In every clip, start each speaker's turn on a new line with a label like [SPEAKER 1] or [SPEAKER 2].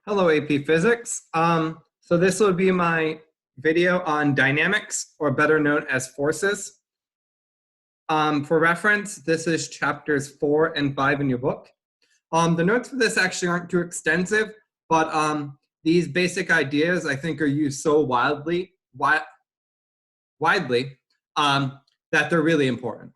[SPEAKER 1] Hello, AP Physics. So this will be my video on dynamics, or better known as forces. For reference, this is chapters 4 and 5 in your book. The notes for this actually aren't too extensive, but these basic ideas I think are used so widely that they're really important.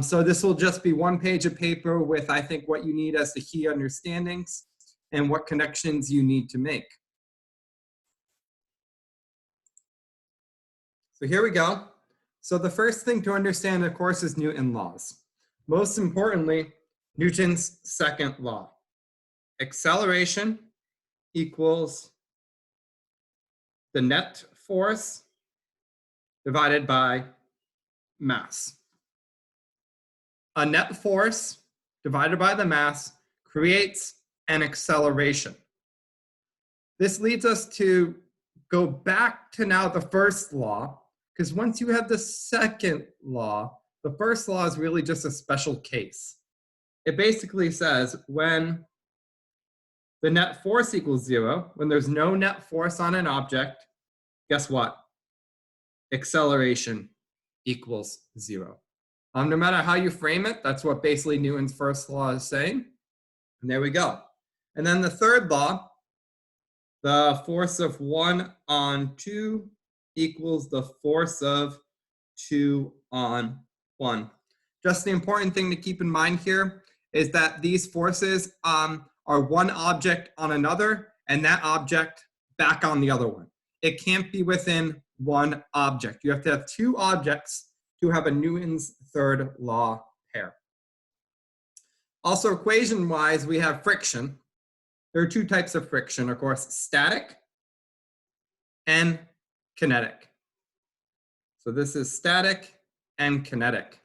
[SPEAKER 1] So this will just be one page of paper with, I think, what you need as the key understandings and what connections you need to make. So here we go. So the first thing to understand, of course, is Newton's laws. Most importantly, Newton's second law. Acceleration equals the net force divided by mass. A net force divided by the mass creates an acceleration. This leads us to go back to now the first law, because once you have the second law, the first law is really just a special case. It basically says when the net force equals 0, when there's no net force on an object, guess what? Acceleration equals 0. No matter how you frame it, that's what basically Newton's first law is saying. And there we go. And then the third law, the force of 1 on 2 equals the force of 2 on 1. Just the important thing to keep in mind here is that these forces are one object on another, and that object back on the other one. It can't be within one object. You have to have two objects to have a Newton's third law pair. Also, equation-wise, we have friction. There are two types of friction, of course, static and kinetic. So this is static and kinetic.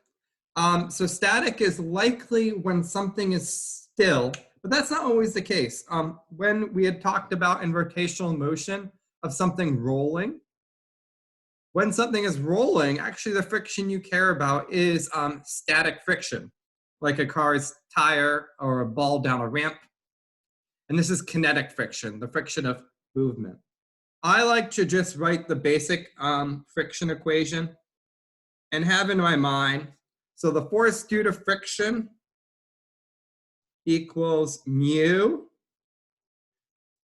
[SPEAKER 1] So static is likely when something is still, but that's not always the case. When we had talked about in rotational motion of something rolling, when something is rolling, actually the friction you care about is static friction, like a car's tire or a ball down a ramp. And this is kinetic friction, the friction of movement. I like to just write the basic friction equation and have in my mind, so the force due to friction equals mu,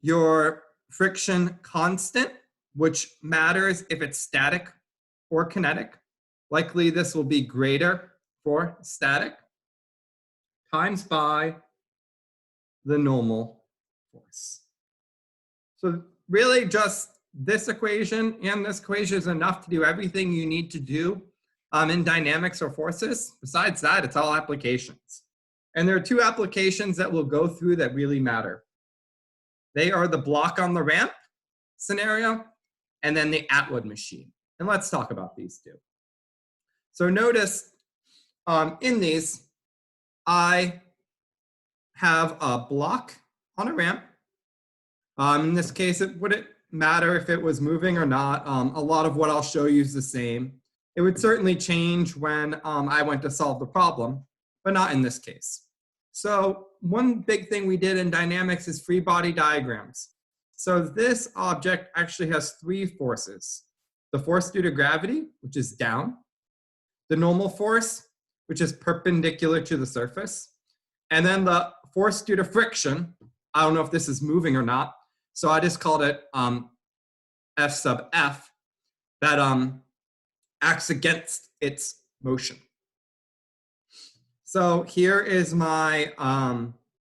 [SPEAKER 1] your friction constant, which matters if it's static or kinetic. Likely this will be greater for static, times by the normal force. So really just this equation and this equation is enough to do everything you need to do in dynamics or forces. Besides that, it's all applications. And there are two applications that we'll go through that really matter. They are the block on the ramp scenario and then the Atwood machine. And let's talk about these two. So notice in these, I have a block on a ramp. In this case, it wouldn't matter if it was moving or not. A lot of what I'll show you is the same. It would certainly change when I went to solve the problem, but not in this case. So one big thing we did in dynamics is free body diagrams. So this object actually has three forces. The force due to gravity, which is down. The normal force, which is perpendicular to the surface. And then the force due to friction. I don't know if this is moving or not. So I just called it F sub F, that acts against its motion. So here is my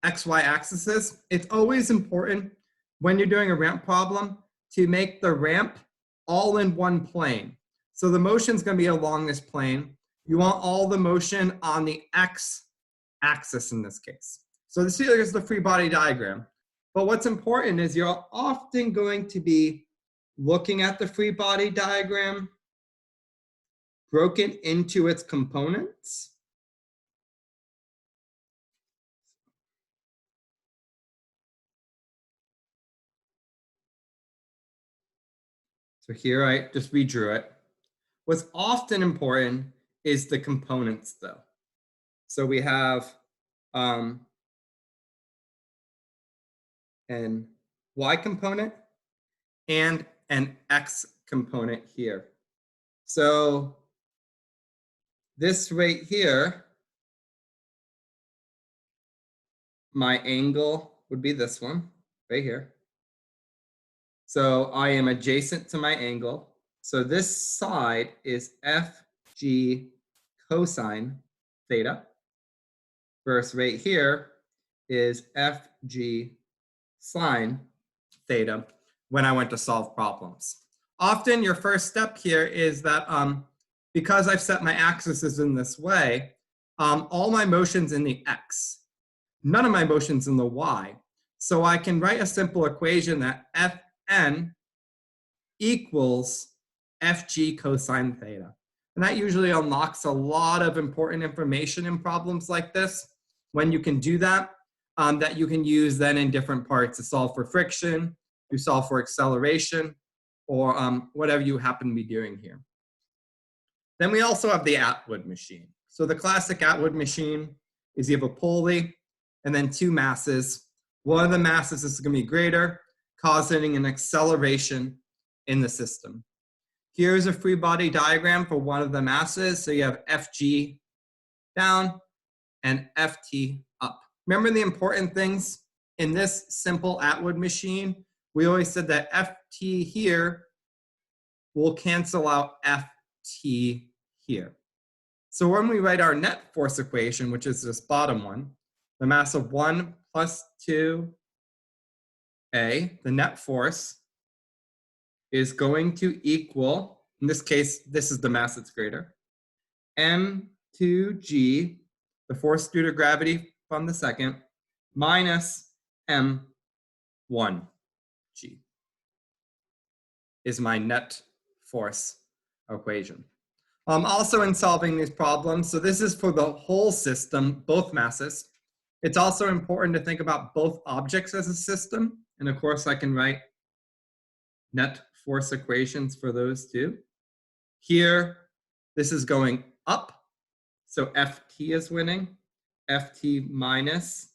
[SPEAKER 1] XY axis. It's always important when you're doing a ramp problem to make the ramp all in one plane. So the motion is going to be along this plane. You want all the motion on the X axis in this case. So this here is the free body diagram. But what's important is you're often going to be looking at the free body diagram broken into its components. So here I just redrew it. What's often important is the components though. So we have an y component and an x component here. So this right here, my angle would be this one right here. So I am adjacent to my angle. So this side is FG cosine theta versus right here is FG sine theta when I went to solve problems. Often your first step here is that because I've set my axes in this way, all my motion's in the x, none of my motion's in the y. So I can write a simple equation that Fn equals Fg cosine theta. And that usually unlocks a lot of important information in problems like this. When you can do that, that you can use then in different parts to solve for friction, to solve for acceleration, or whatever you happen to be doing here. Then we also have the Atwood machine. So the classic Atwood machine is you have a pulley and then two masses. One of the masses is going to be greater, causing an acceleration in the system. Here's a free body diagram for one of the masses. So you have Fg down and Ft up. Remember the important things in this simple Atwood machine? We always said that Ft here will cancel out Ft here. So when we write our net force equation, which is this bottom one, the mass of 1 plus 2a, the net force, is going to equal, in this case, this is the mass that's greater, m2g, the force due to gravity from the second, minus m1g is my net force equation. Also in solving these problems, so this is for the whole system, both masses. It's also important to think about both objects as a system. And of course, I can write net force equations for those two. Here, this is going up. So Ft is winning. Ft minus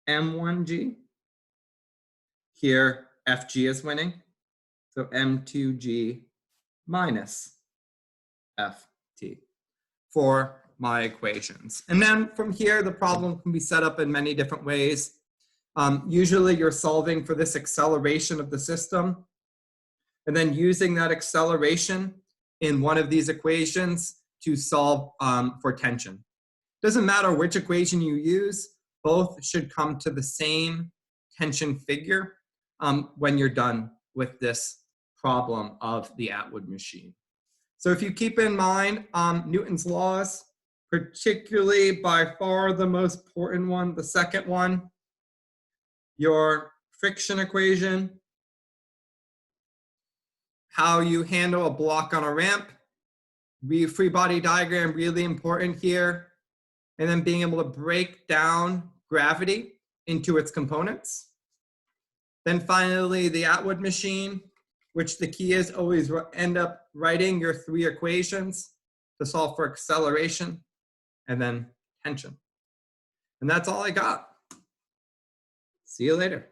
[SPEAKER 1] m1g. Here, Fg is winning. So m2g minus Ft for my equations. And then from here, the problem can be set up in many different ways. Usually you're solving for this acceleration of the system, and then using that acceleration in one of these equations to solve for tension. Doesn't matter which equation you use, both should come to the same tension figure when you're done with this problem of the Atwood machine. So if you keep in mind Newton's laws, particularly by far the most important one, the second one, your friction equation, how you handle a block on a ramp, free body diagram, really important here, and then being able to break down gravity into its components. Then finally, the Atwood machine, which the key is always end up writing your three equations to solve for acceleration and then tension. And that's all I got. See you later.